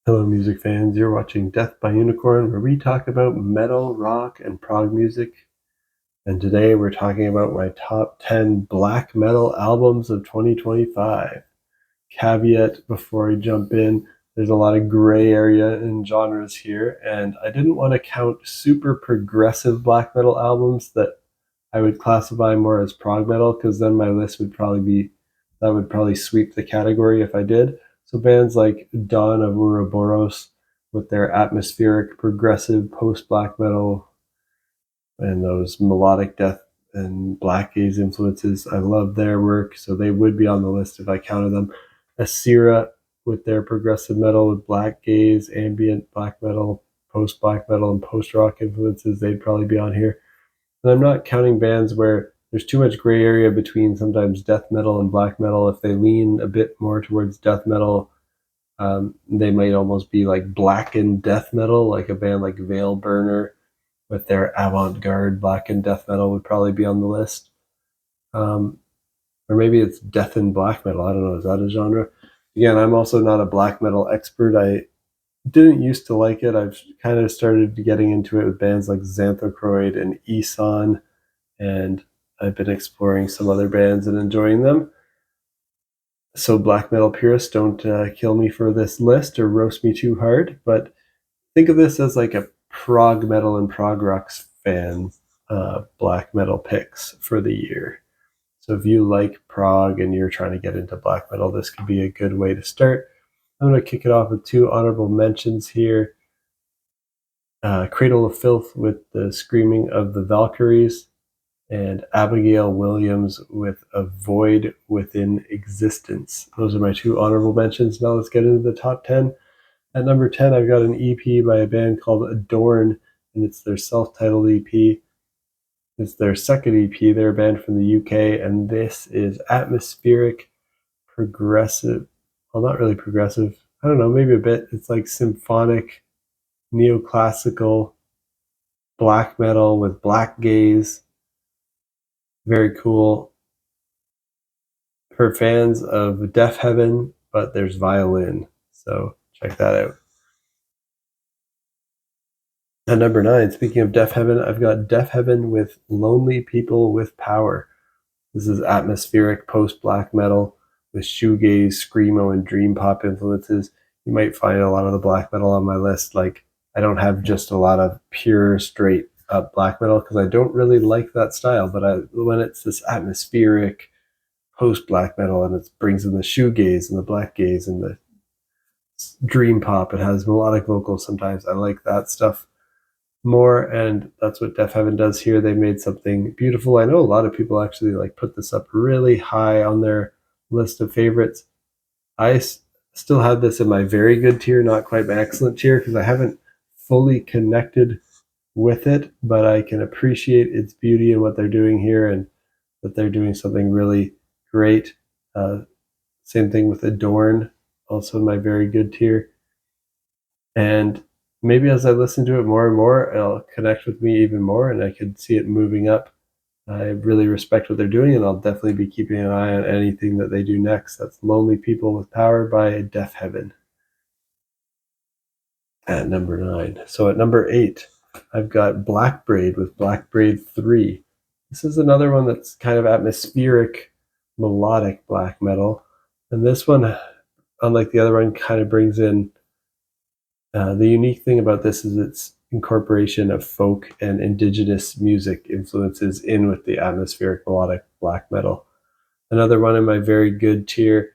Hello, music fans. You're watching Death by Unicorn, where we talk about metal, rock, and prog music. And today we're talking about my top 10 black metal albums of 2025. Caveat before I jump in, there's a lot of gray area in genres here, and I didn't want to count super progressive black metal albums that I would classify more as prog metal, because then my list would probably sweep the category if I did. So bands like Dawn of Ouroboros with their atmospheric, progressive post-black metal and those melodic death and black gaze influences, I love their work, so they would be on the list if I counted them. Asira with their progressive metal with black gaze, ambient black metal, post-black metal, and post-rock influences, they'd probably be on here. And I'm not counting bands where there's too much gray area between sometimes death metal and black metal. If they lean a bit more towards death metal, they might almost be like blackened death metal, like a band like Veil Burner with their avant-garde blackened death metal would probably be on the list. Or maybe it's death and black metal. I don't know. Is that a genre? Again, I'm also not a black metal expert. I didn't used to like it. I've kind of started getting into it with bands like Xanthocroid and Eson, and I've been exploring some other bands and enjoying them. So black metal purists, don't kill me for this list or roast me too hard, but think of this as like a prog metal and prog rock fan black metal picks for the year. So if you like prog and you're trying to get into black metal, this could be a good way to start. I'm going to kick it off with two honorable mentions here. Cradle of Filth with the Screaming of the Valkyries, and Abigail Williams with A Void Within Existence. Those are my two honorable mentions. Now let's get into the top 10. At number 10, I've got an EP by a band called Adorn, and it's their self-titled EP. It's their second EP. They're a band from the UK, and this is atmospheric, progressive. Well, not really progressive. I don't know, maybe a bit. It's like symphonic, neoclassical, black metal with black gaze. Very cool. For fans of Deaf Heaven, but there's violin. So check that out. At number 9, speaking of Deaf Heaven, I've got Deaf Heaven with Lonely People with Power. This is atmospheric post-black metal with shoegaze, screamo, and dream pop influences. You might find a lot of the black metal on my list. Like, I don't have just a lot of pure, straight up black metal because I don't really like that style. But when it's this atmospheric post-black metal and it brings in the shoegaze and the black gaze and the dream pop, it has melodic vocals sometimes. I like that stuff more, and that's what Deaf Heaven does here. They made something beautiful. I know a lot of people actually like put this up really high on their list of favorites. I still have this in my very good tier, not quite my excellent tier, because I haven't fully connected with it, but I can appreciate its beauty and what they're doing here, and that they're doing something really great. Same thing with Adorn, also in my very good tier. And maybe as I listen to it more and more, it'll connect with me even more, and I could see it moving up. I really respect what they're doing, and I'll definitely be keeping an eye on anything that they do next. That's Lonely People with Power by Deaf Heaven. At number 9. So at number 8, I've got Black Braid with Black Braid 3. This is another one that's kind of atmospheric, melodic black metal. And this one, unlike the other one, kind of brings in the unique thing about this is its incorporation of folk and indigenous music influences in with the atmospheric melodic black metal. Another one in my very good tier.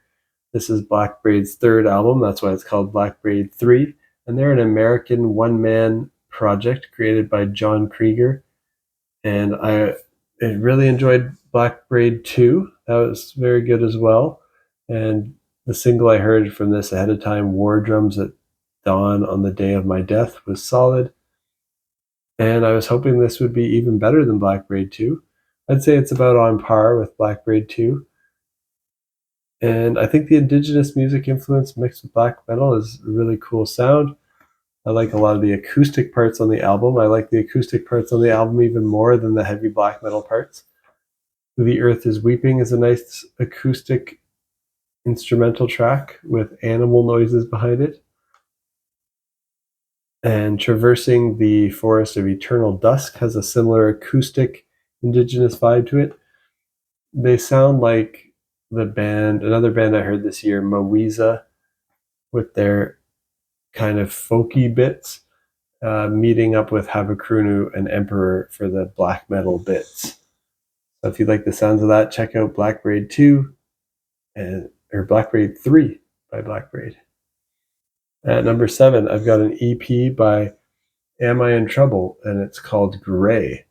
This is Black Braid's third album. That's why it's called Black Braid 3. And they're an American one-man project created by John Krieger. And I really enjoyed Black Braid 2. That was very good as well. And the single I heard from this ahead of time, War Drums at Dawn on the Day of My Death, was solid. And I was hoping this would be even better than Black Braid 2. I'd say it's about on par with Black Braid 2. And I think the indigenous music influence mixed with black metal is a really cool sound. I like a lot of the acoustic parts on the album. I like the acoustic parts on the album even more than the heavy black metal parts. The Earth is Weeping is a nice acoustic instrumental track with animal noises behind it. And Traversing the Forest of Eternal Dusk has a similar acoustic indigenous vibe to it. They sound like another band I heard this year, Mawiza, with their kind of folky bits, meeting up with Havakunu and Emperor for the black metal bits. So if you like the sounds of that, check out Black Braid 2 or Black Braid 3 by Black Braid. At number 7, I've got an EP by Am I in Trouble, and it's called Gray.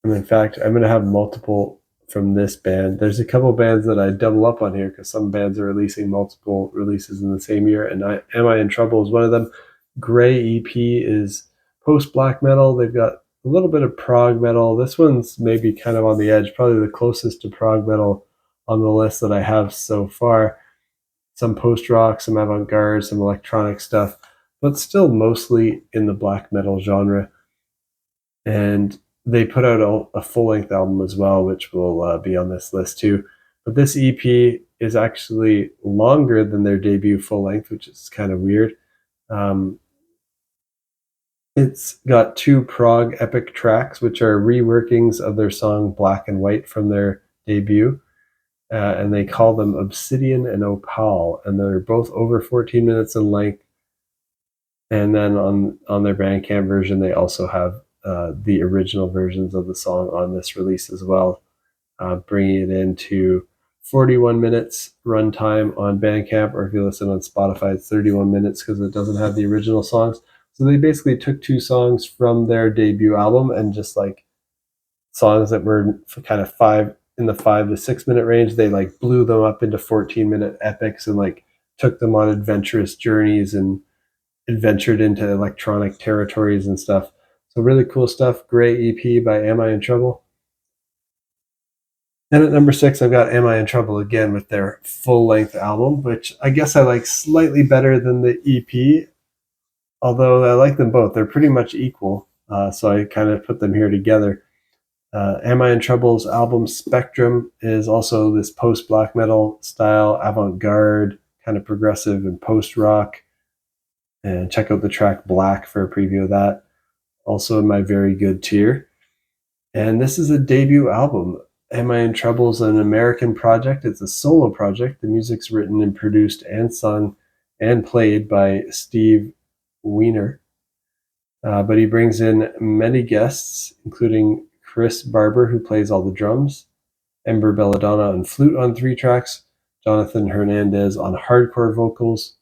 And in fact, I'm going to have multiple from this band. There's a couple bands that I double up on here because some bands are releasing multiple releases in the same year, and Am I in Trouble is one of them. Gray EP is post-black metal. They've got a little bit of prog metal. This one's maybe kind of on the edge, probably the closest to prog metal on the list that I have so far. Some post-rock, some avant-garde, some electronic stuff, but still mostly in the black metal genre. And they put out a full-length album as well, which will be on this list too. But this EP is actually longer than their debut full-length, which is kind of weird. It's got 2 prog epic tracks, which are reworkings of their song Black and White from their debut. And they call them Obsidian and Opal, and they're both over 14 minutes in length. And then on their Bandcamp version, they also have the original versions of the song on this release as well, bringing it into 41 minutes runtime on Bandcamp, or if you listen on Spotify, it's 31 minutes because it doesn't have the original songs. So they basically took 2 songs from their debut album and just like songs that were kind of in the 5 to 6 minute range, they like blew them up into 14-minute epics and like took them on adventurous journeys and adventured into electronic territories and stuff. So really cool stuff. Gray EP by Am I in Trouble? And at number 6, I've got Am I in Trouble again with their full-length album, which I guess I like slightly better than the EP, although I like them both. They're pretty much equal, so I kind of put them here together. Am I in Trouble's album Spectrum is also this post-black metal style, avant-garde, kind of progressive and post-rock. And check out the track Black for a preview of that. Also in my very good tier. And this is a debut album. Am I in Trouble is an American project. It's a solo project. The music's written and produced and sung and played by Steve Weiner. But he brings in many guests, including Chris Barber, who plays all the drums, Ember Belladonna on flute on 3 tracks, Jonathan Hernandez on hardcore vocals,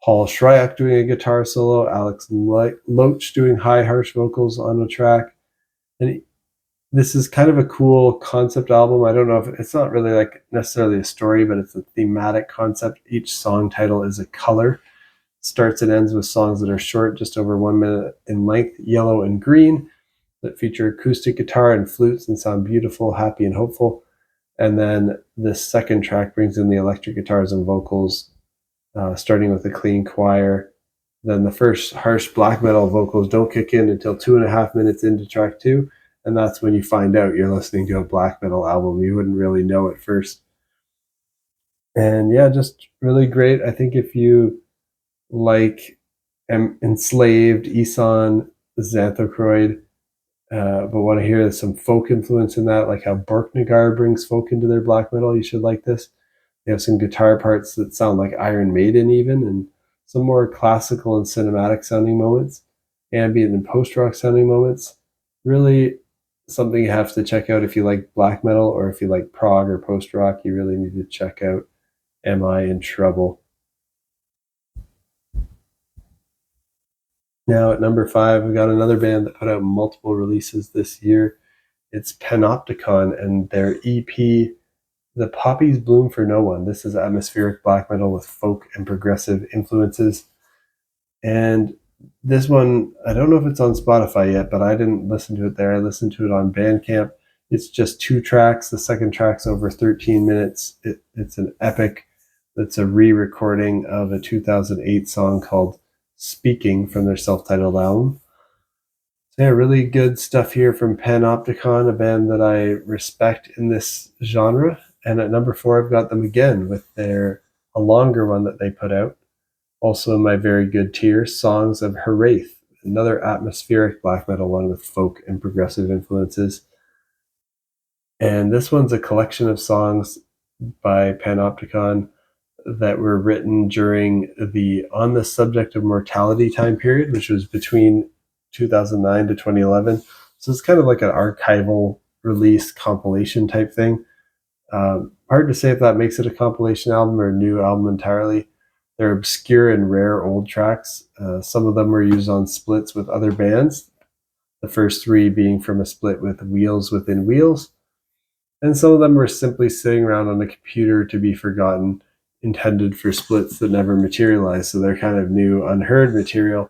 Paul Shryak doing a guitar solo, Alex Loach doing high harsh vocals on a track. And this is kind of a cool concept album. I don't know if it's not really like necessarily a story, but it's a thematic concept. Each song title is a color. Starts and ends with songs that are short, just over 1 minute in length, yellow and green, that feature acoustic guitar and flutes and sound beautiful, happy, and hopeful. And then this second track brings in the electric guitars and vocals, starting with a clean choir. Then the first harsh black metal vocals don't kick in until 2.5 minutes into track 2, and that's when you find out you're listening to a black metal album. You wouldn't really know at first. And yeah, just really great. I think if you like Enslaved, Eson, Xanthocroid, but want to hear some folk influence in that, like how Borknagar brings folk into their black metal, you should like this. They have some guitar parts that sound like Iron Maiden even, and some more classical and cinematic sounding moments, ambient and post-rock sounding moments. Really something you have to check out if you like black metal, or if you like prog or post-rock, you really need to check out Am I in Trouble. Now at number 5, we've got another band that put out multiple releases this year. It's Panopticon and their EP, The Poppies Bloom for No One. This is atmospheric black metal with folk and progressive influences. And this one, I don't know if it's on Spotify yet, but I didn't listen to it there. I listened to it on Bandcamp. It's just 2 tracks. The second track's over 13 minutes. It's an epic. It's a re-recording of a 2008 song called Speaking from their self-titled album. So yeah, really good stuff here from Panopticon, a band that I respect in this genre. And at number 4, I've got them again with a longer one that they put out. Also in my very good tier, Songs of Heraeth, another atmospheric black metal one with folk and progressive influences. And this one's a collection of songs by Panopticon that were written during the On the Subject of Mortality time period, which was between 2009 to 2011. So it's kind of like an archival release compilation type thing. Hard to say if that makes it a compilation album or a new album entirely. They're obscure and rare old tracks. Some of them were used on splits with other bands, the first three being from a split with Wheels Within Wheels. And some of them were simply sitting around on a computer to be forgotten, intended for splits that never materialized. So they're kind of new, unheard material.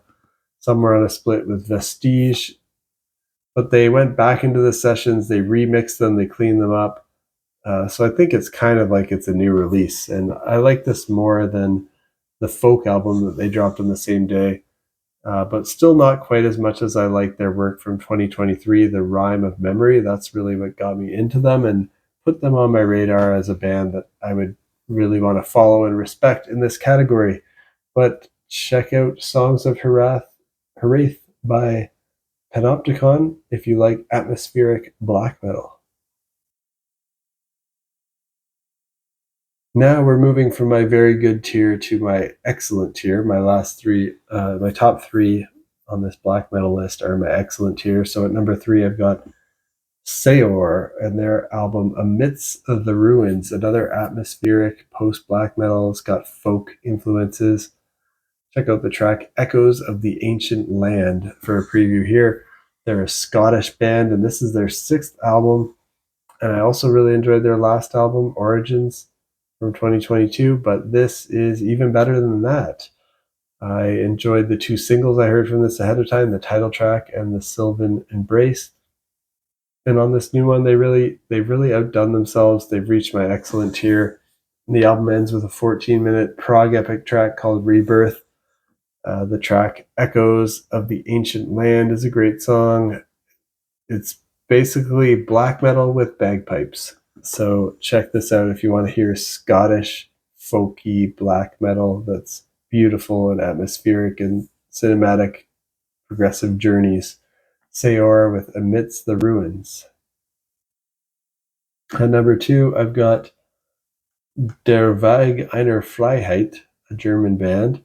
Some were on a split with Vestige, but they went back into the sessions, they remixed them, they cleaned them up. So I think it's kind of like it's a new release. And I like this more than the folk album that they dropped on the same day. But still not quite as much as I like their work from 2023, The Rhyme of Memory. That's really what got me into them and put them on my radar as a band that I would really want to follow and respect in this category. But check out Songs of Heraeth by Panopticon if you like atmospheric black metal. Now we're moving from my very good tier to my excellent tier. My last three, my top three on this black metal list are my excellent tier. So at number 3, I've got Seor and their album Amidst the Ruins, another atmospheric post black metal. It's got folk influences. Check out the track Echoes of the Ancient Land for a preview here. They're a Scottish band, and this is their 6th album. And I also really enjoyed their last album, Origins, from 2022, but this is even better than that. I enjoyed the 2 singles I heard from this ahead of time, the title track and the Sylvan Embrace. And on this new one, they've really outdone themselves. They've reached my excellent tier. And the album ends with a 14-minute prog epic track called Rebirth. The track Echoes of the Ancient Land is a great song. It's basically black metal with bagpipes. So check this out if you want to hear Scottish, folky black metal that's beautiful and atmospheric and cinematic progressive journeys. Seor with Amidst the Ruins. At number 2, I've got Der Weg einer Freiheit, a German band,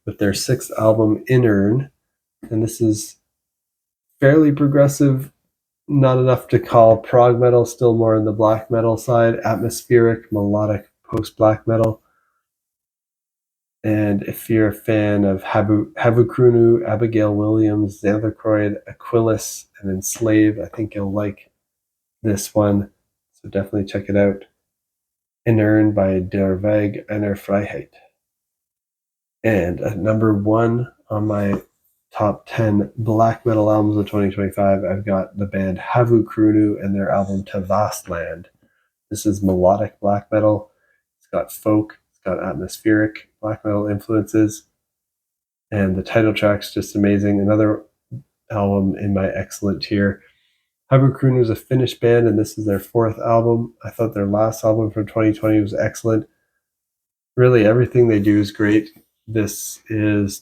with their 6th album Innern. And this is fairly progressive, not enough to call prog metal, still more in the black metal side, atmospheric, melodic post-black metal. And if you're a fan of Havukunu, Abigail Williams, Xanthocroid, Aquilus, and Enslave, I think you'll like this one. So definitely check it out. Innern by Der Weg einer Freiheit. And at number 1 on my top 10 black metal albums of 2025, I've got the band Havukunu and their album Tavastland. This is melodic black metal. It's got folk, it's got atmospheric black metal influences, and the title track's just amazing. Another album in my excellent tier. Havukunu is a Finnish band, and this is their 4th album. I thought their last album from 2020 was excellent. Really, everything they do is great. This is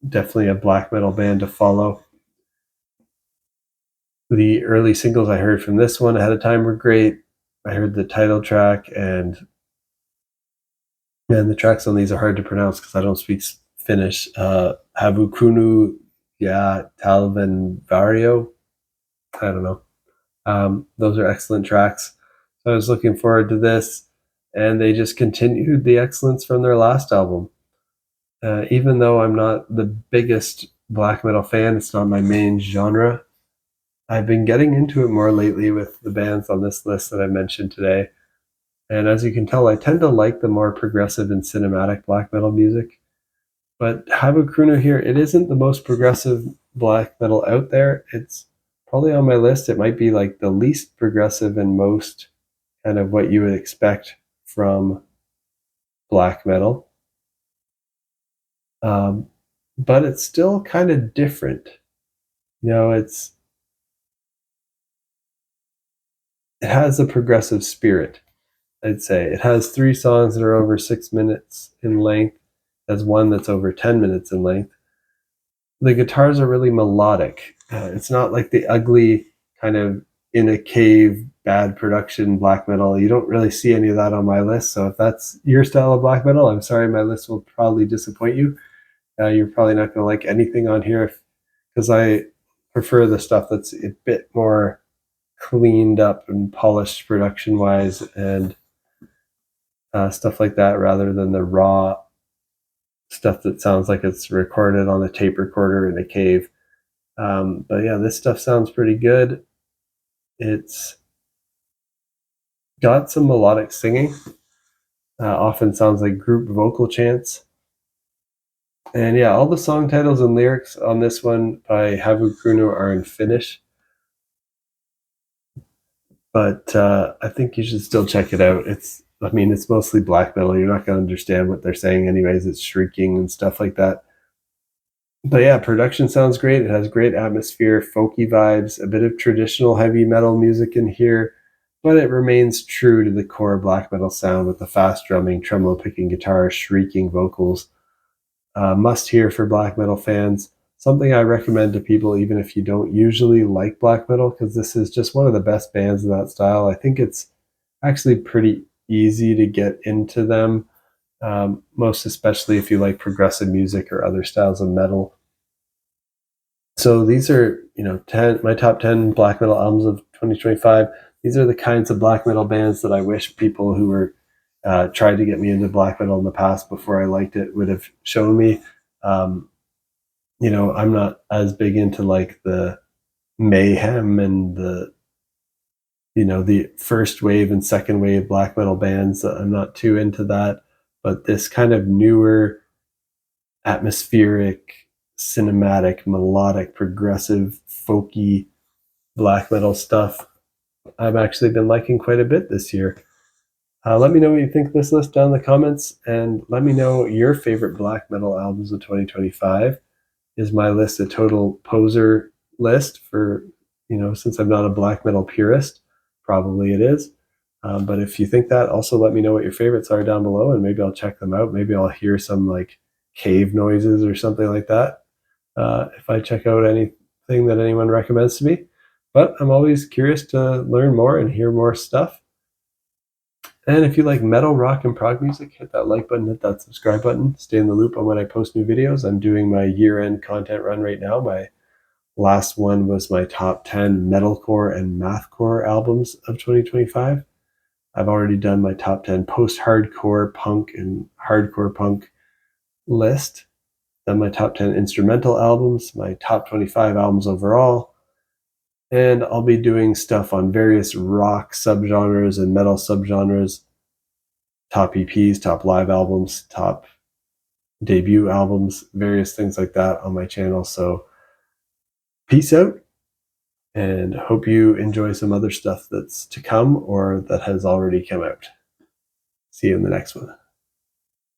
definitely a black metal band to follow. The early singles I heard from this one ahead of time were great. I heard the title track, and the tracks on these are hard to pronounce because I don't speak Finnish. Havukunu ja Talven Vario. I don't know. Those are excellent tracks. So I was looking forward to this, and they just continued the excellence from their last album. Even though I'm not the biggest black metal fan, it's not my main genre, I've been getting into it more lately with the bands on this list that I mentioned today. And as you can tell, I tend to like the more progressive and cinematic black metal music. But Havukunu here, it isn't the most progressive black metal out there. It's probably on my list. It might be like the least progressive and most kind of what you would expect from black metal. But it's still kind of different. It has a progressive spirit, I'd say. It has 3 songs that are over 6 minutes in length. as one that's over 10 minutes in length. The guitars are really melodic. It's not like the ugly kind of in a cave, bad production black metal. You don't really see any of that on my list. So if that's your style of black metal, I'm sorry, my list will probably disappoint you. You're probably not going to like anything on here because I prefer the stuff that's a bit more cleaned up and polished production wise and stuff like that rather than the raw stuff that sounds like it's recorded on a tape recorder in a cave. But yeah, this stuff sounds pretty good. It's got some melodic singing. Often sounds like group vocal chants. And yeah, all the song titles and lyrics on this one by Havu Kuno are in Finnish. But I think you should still check it out. It's mostly black metal. You're not going to understand what they're saying anyways. It's shrieking and stuff like that. But yeah, production sounds great. It has great atmosphere, folky vibes, a bit of traditional heavy metal music in here, but it remains true to the core black metal sound with the fast drumming, tremolo picking guitar, shrieking vocals. Must hear for black metal fans. Something I recommend to people even if you don't usually like black metal, because this is just one of the best bands in that style. I think it's actually pretty easy to get into them. Most especially if you like progressive music or other styles of metal. So these are, my top 10 black metal albums of 2025. These are the kinds of black metal bands that I wish people who were tried to get me into black metal in the past before I liked it would have shown me. I'm not as big into like the mayhem and the first wave and second wave black metal bands. I'm not too into that, but this kind of newer, atmospheric, cinematic, melodic, progressive, folky black metal stuff I've actually been liking quite a bit this year. Let me know what you think of this list down in the comments, and let me know your favorite black metal albums of 2025. Is my list a total poser list for, since I'm not a black metal purist? Probably it is. But if you think that, also let me know what your favorites are down below, and maybe I'll check them out. Maybe I'll hear some like cave noises or something like that if I check out anything that anyone recommends to me. But I'm always curious to learn more and hear more stuff. And if you like metal, rock, and prog music, hit that like button, hit that subscribe button. Stay in the loop on when I post new videos. I'm doing my year-end content run right now. My last one was my top 10 metalcore and mathcore albums of 2025. I've already done my top 10 post-hardcore punk and hardcore punk list. Then my top 10 instrumental albums, my top 25 albums overall. And I'll be doing stuff on various rock subgenres and metal subgenres, top EPs, top live albums, top debut albums, various things like that on my channel. So peace out, and hope you enjoy some other stuff that's to come or that has already come out. See you in the next one.